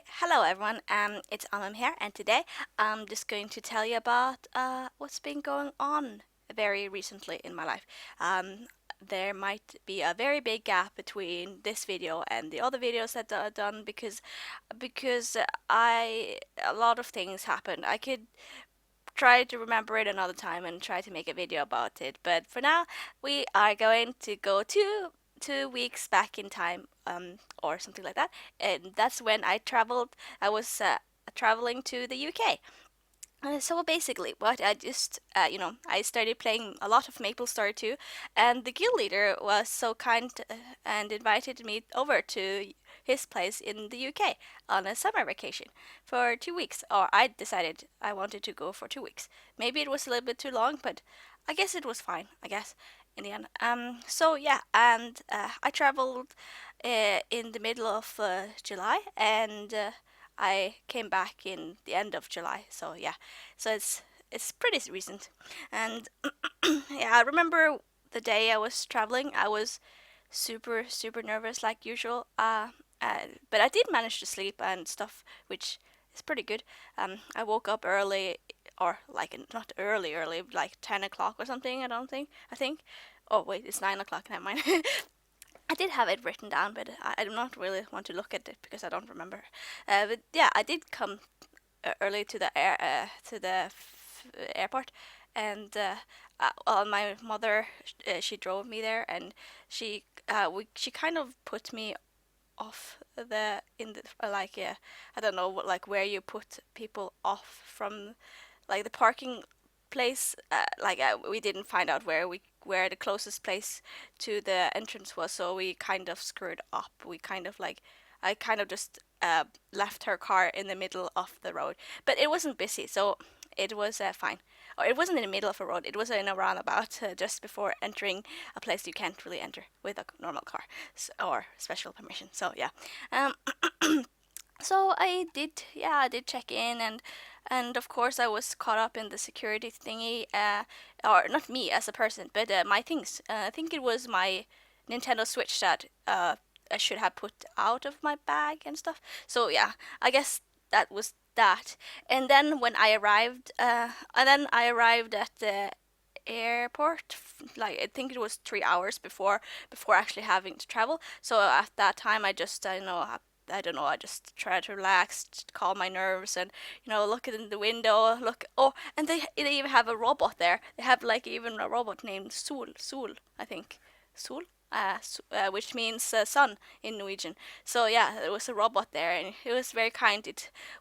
Hello everyone, it's here, and today I'm just going to tell you about what's been going on very recently in my life. There might be a very big gap between this video and the other videos that I've done because I a lot of things happened. I could try to remember it another time and try to make a video about it, but for now we are going to go to 2 weeks back in time, or something like that, and that's when I traveled. I was traveling to the UK. So basically, what I just, I started playing a lot of MapleStory 2, and the guild leader was so kind and invited me over to his place in the UK on a summer vacation for 2 weeks. Or I decided I wanted to go for 2 weeks. Maybe it was a little bit too long, but I guess it was fine. I guess in the end. So yeah, and I traveled in the middle of July, and I came back in the end of July. So yeah, so it's pretty recent. And yeah, I remember the day I was traveling. I was super nervous like usual. But I did manage to sleep and stuff, which is pretty good. I woke up early, or like not early, like 10 o'clock or something. I don't think. I think. Oh wait, it's 9 o'clock. Never mind. I did have it written down, but I do not really want to look at it because I don't remember. But yeah, I did come early to the airport, and well, my mother, she drove me there, and she kind of put me off the in the like, I don't know what, like where you put people off from, like the parking place. We didn't find out where the closest place to the entrance was, so we kind of screwed up. We kind of like I kind of just left her car in the middle of the road, but it wasn't busy, so it was fine. Or it wasn't in the middle of a road. It was in a roundabout, just before entering a place you can't really enter with a normal car, or special permission. So yeah, um, so I did check in, and of course I was caught up in the security thingy, or not me as a person, but my things. I think it was my Nintendo Switch that I should have put out of my bag and stuff. So yeah, I guess that was that. And then I arrived at the airport, like I think it was 3 hours before actually having to travel. So at that time I just, I don't know, I just tried to relax, calm my nerves, and look in the window, look. Oh, and they even have a robot there. They have like even a robot named Sul, I think. Sul, which means sun in Norwegian. So yeah, there was a robot there, and it was very kind.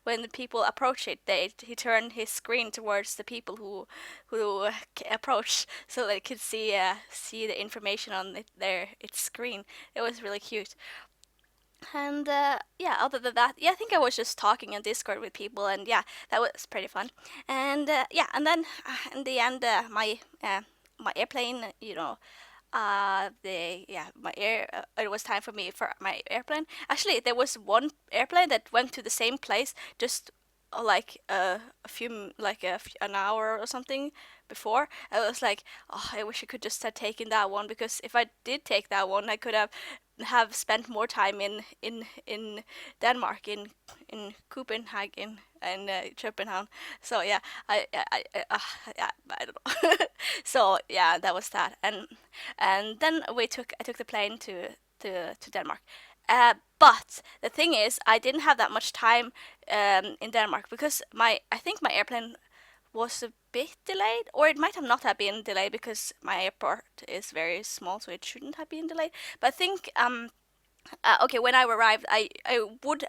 When the people approached it, he turned his screen towards the people who approached, so they could see the information on its screen. It was really cute. And yeah, other than that, yeah, I think I was just talking on Discord with people, and yeah, that was pretty fun. And yeah, and then in the end, my airplane, it was time for me for my airplane. Actually, there was one airplane that went to the same place, just like a few, like an hour or something before. I was like, oh, I wish I could just have taken that one, because if I did take that one, I could have spent more time in Denmark, in Copenhagen and Copenhagen. So yeah, yeah, I don't know. So yeah, that was that, and then I took the plane to Denmark. But the thing is, I didn't have that much time in Denmark, because I think my airplane was a bit delayed, or it might have not have been delayed because my airport is very small, so it shouldn't have been delayed. But I think okay, when I arrived, I would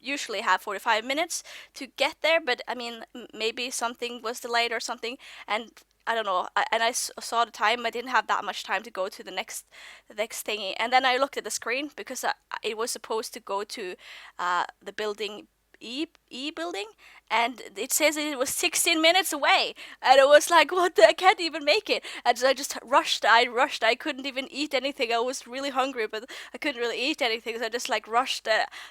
usually have 45 minutes to get there, but I mean, maybe something was delayed or something, and I don't know. And I saw the time. I didn't have that much time to go to the next thingy. And then I looked at the screen, because it was supposed to go to the building E building, and it says it was 16 minutes away, and it was like, what I can't even make it. And so I just rushed. I couldn't even eat anything. I was really hungry, but I couldn't really eat anything, so I just like rushed,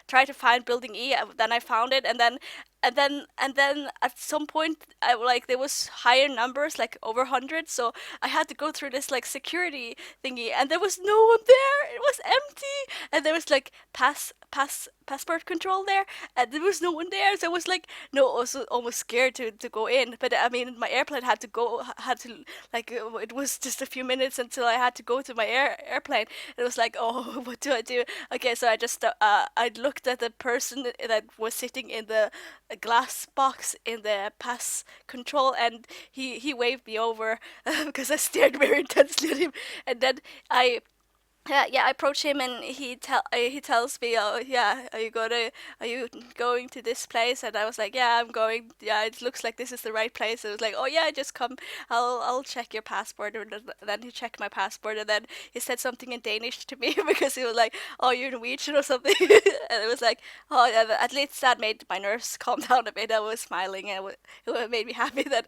tried to find building E. Then I found it, and then and then at some point, like there was higher numbers, like over 100. So I had to go through this like security thingy, and there was no one there. It was empty, and there was like passport control there, and there was no one there. So I was like, no, I was almost scared to go in. But I mean, my airplane had to like it was just a few minutes until I had to go to my airplane. It was like, oh, what do I do? Okay, so I looked at the person that was sitting in the glass box in the pass control, and he waved me over because I stared very intensely at him, and then I I approach him, and he tells me, "Oh, yeah, are you going to this place?" And I was like, "Yeah, I'm going. Yeah, it looks like this is the right place." And it was like, "Oh yeah, just come. I'll check your passport." And then he checked my passport, and then he said something in Danish to me because he was like, "Oh, you're Norwegian or something." And it was like, "Oh, yeah." At least that made my nerves calm down a bit. I was smiling, and it made me happy that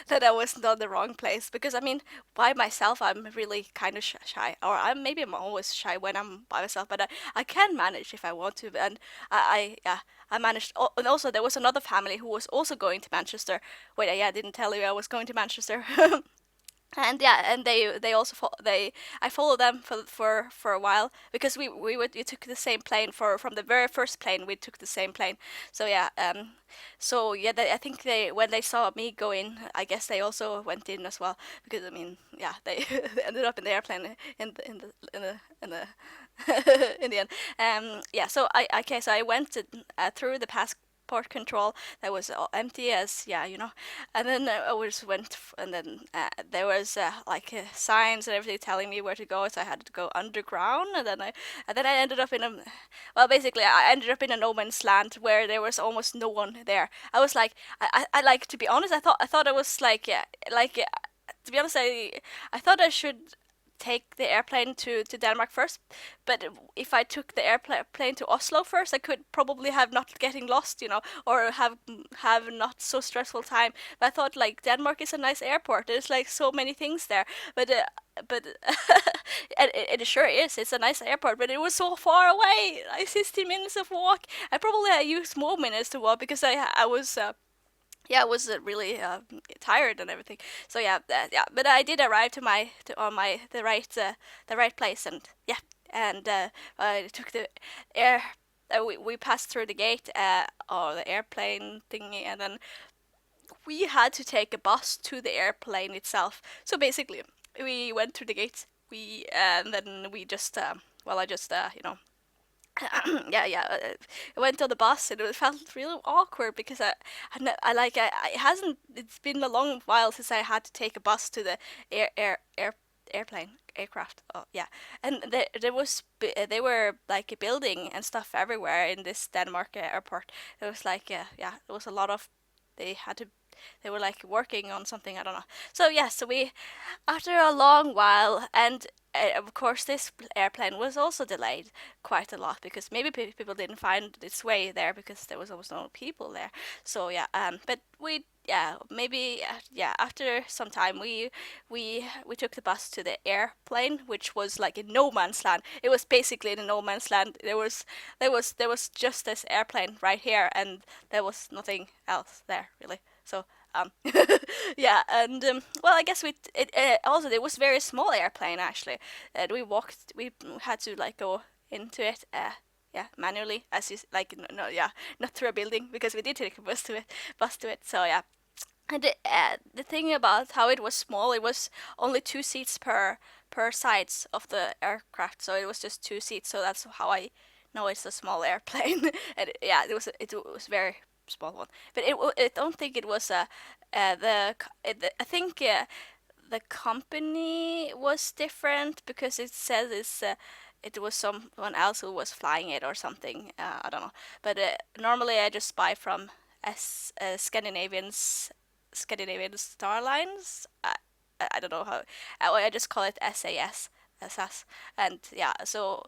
that I wasn't on the wrong place. Because I mean, by myself, I'm really kind of shy, or I'm always shy when I'm by myself, but I can manage if I want to. And yeah, I managed. Oh, and also there was another family who was also going to Manchester. Wait, yeah, I didn't tell you I was going to Manchester. And yeah, and they also they I followed them for a while because we took the same plane from the very first plane. We took the same plane. So yeah, I think they when they saw me go in, I guess they also went in as well, because I mean, yeah, they, they ended up in the airplane in the in the end. Yeah, so I went through the passport control that was all empty, as yeah, and then I just and then there was like signs and everything telling me where to go, so I had to go underground, and then I ended up in a, well, basically I ended up in a no man's land where there was almost no one there. I was like, I like, to be honest, I thought it was like, yeah, like, to be honest, I thought I should take the airplane to Denmark first, but if I took the airplane to Oslo first, I could probably have not getting lost, or have not so stressful time. But I thought, like, Denmark is a nice airport. There's like so many things there, but and it sure is. It's a nice airport, but it was so far away. Like 16 minutes of walk. I probably used more minutes to walk because I was. Yeah, I was really tired and everything. So yeah, yeah. But I did arrive on my the right place, and yeah, and I took the air. We passed through the gate, or the airplane thingy, and then we had to take a bus to the airplane itself. So basically, we went through the gates. And then we just well, I just I went on the bus, and it felt really awkward because it hasn't, it's been a long while since I had to take a bus to the airplane aircraft. Oh yeah, and they were like a building and stuff everywhere in this Denmark airport. It was like, yeah, there was a lot of, they had to, they were like working on something, I don't know. So yeah, so we, after a long while, and of course this airplane was also delayed quite a lot because maybe people didn't find its way there because there was almost no people there. So yeah, but we, yeah, maybe, yeah, after some time we took the bus to the airplane, which was like in no man's land. It was basically in a no man's land. There was just this airplane right here, and there was nothing else there really. So um, yeah, and well, I guess it also, it was a very small airplane actually. And we had to like go into it, yeah, manually, as you like, no, yeah, not through a building, because we did take a bus to it. So yeah, and the thing about how it was small, it was only two seats per sides of the aircraft, so it was just two seats. So that's how I know it's a small airplane. And yeah, it was very small one. But I don't think it was I think the company was different because it says it was someone else who was flying it or something. I don't know. But normally I just buy from Scandinavian Star Lines. I don't know how. I just call it SAS. SAS. And yeah, so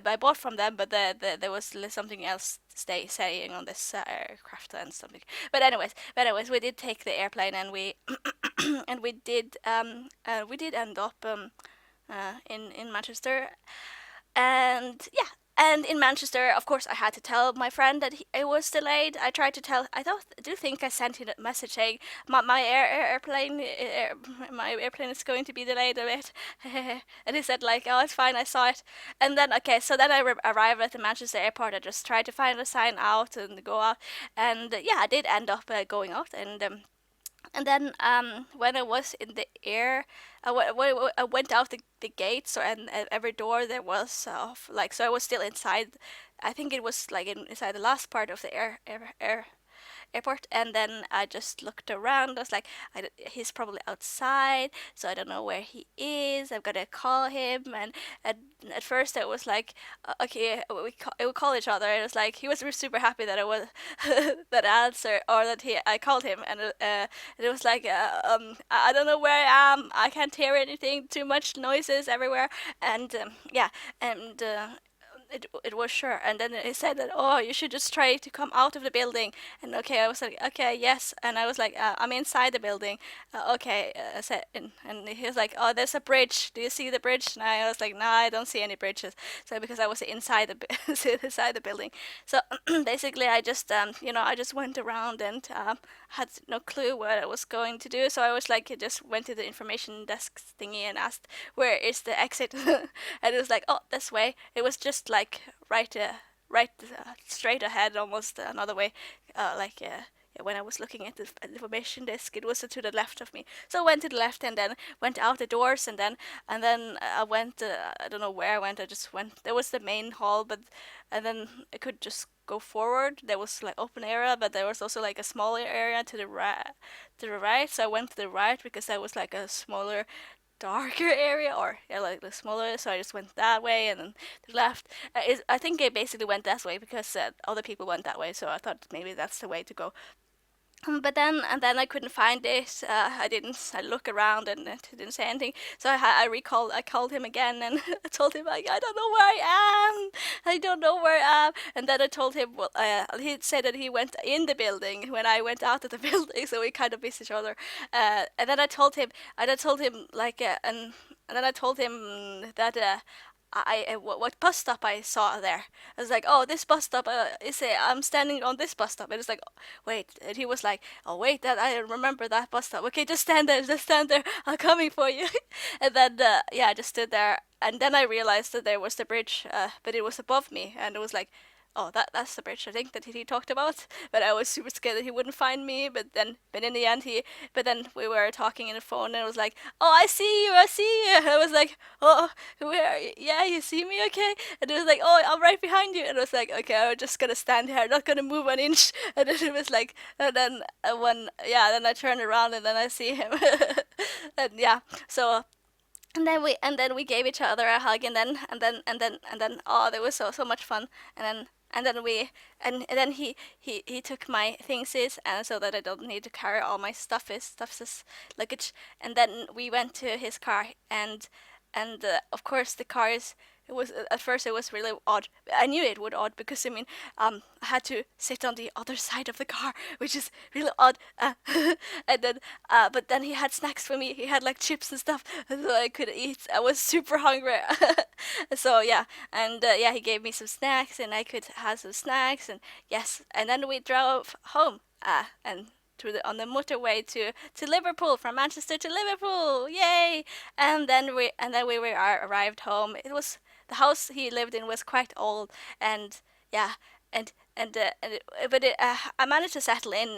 I bought from them, but there was something else saying on this aircraft and something. But anyways, we did take the airplane, and we and we did end up in Manchester, and yeah, And in Manchester, of course, I had to tell my friend that it was delayed. I tried to tell. I do think I sent him a message saying my my airplane is going to be delayed a bit, and he said like, "Oh, it's fine. I saw it." And then okay, so then I arrived at the Manchester airport. I just tried to find a sign out and go out, and yeah, I did end up going out, and then when I was in the air, I went out the gates, and at every door there was like, so I was still inside. I think it was like inside the last part of the airport, and then I just looked around. I was like, he's probably outside, so I don't know where he is. I'm gonna call him, and at, at first I was like, okay, we call each other. It was like he was super happy that I was that answer, or that I called him, and it was like, I don't know where I am. I can't hear anything. Too much noises everywhere, and yeah, and it was sure. And then it said that, oh, you should just try to come out of the building. And okay, I was like, okay, yes. And I was like, I'm inside the building. Okay, I said, and he was like, oh, there's a bridge. Do you see the bridge? And I was like, no, I don't see any bridges. So because I was inside inside the building. So basically, I just I just went around and had no clue what I was going to do. So I was like, I just went to the information desk thingy and asked, where is the exit? And it was like, oh, this way. It was just like straight ahead, almost another way, like yeah, when I was looking at the information desk, it was to the left of me. So I went to the left and then went out the doors, and then I went. I don't know where I went. I just went. There was the main hall, but and then I could just go forward. There was like open area, but there was also like a smaller area to the right. So I went to the right because that was like a smaller, darker area, or yeah, like the smaller. So I just went that way, and then to the left. I think I basically went that way because other people went that way, so I thought maybe that's the way to go. But then I couldn't find it. I didn't. I look around and it didn't say anything. So I called him again and I told him like, I don't know where I am. I don't know where I am. And then I told him, well, he said that he went in the building when I went out of the building. So we kind of missed each other. And then I told him. And I told him like and then I told him that what bus stop I saw there. I was like, oh, this bus stop is I'm standing on this bus stop. And it's like, oh, wait. And he was like, oh, wait, that I remember that bus stop. Okay, just stand there. I'm coming for you. And then yeah, I just stood there. And then I realized that there was the bridge, but it was above me, and it was like, oh, that's the bridge I think that he talked about. But I was super scared that he wouldn't find me. But in the end, but then we were talking in the phone, and it was like, oh, I see you. I was like, oh, where are you? Yeah, you see me, okay? And it was like, oh, I'm right behind you. And I was like, okay, I'm just gonna stand here, not gonna move an inch. And then it was like, and then then I turned around and then I see him, and yeah, so and then we gave each other a hug, and then oh, that was so much fun. And then he took my things and so that I don't need to carry all my stuff's luggage. And then we went to his car, and of course the car is it was at first it was really odd. I knew it would odd because I mean I had to sit on the other side of the car, which is really odd. And then but then he had snacks for me. He had like chips and stuff, so I could eat. I was super hungry. So yeah, and yeah, he gave me some snacks, and I could have some snacks, and yes, and then we drove home. And on the motorway to Liverpool, from Manchester to Liverpool, yay! And then we arrived home. It was the house he lived in was quite old, and yeah, but I managed to settle in.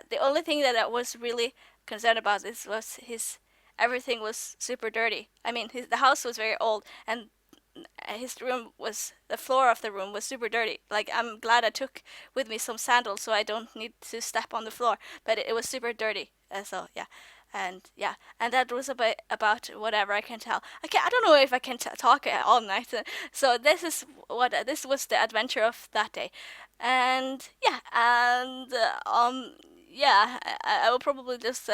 The only thing that I was really concerned about was his everything was super dirty. I mean, the house was very old, and the floor of the room was super dirty. Like, I'm glad I took with me some sandals so I don't need to step on the floor, but it was super dirty. So yeah, and that was about whatever I can tell. I don't know if I can talk all night. So this was the adventure of that day, and yeah, and yeah, I will probably just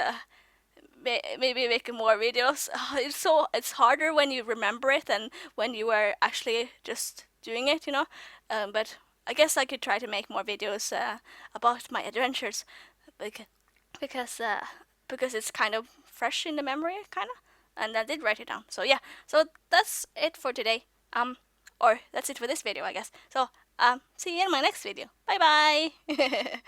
maybe make more videos. It's harder when you remember it than when you are actually just doing it, you know. But I guess I could try to make more videos about my adventures, because because uh, because it's kind of fresh in the memory, kind of. And I did write it down. So yeah, so that's it for today. Um, or that's it for this video, I guess. So, see you in my next video. Bye bye.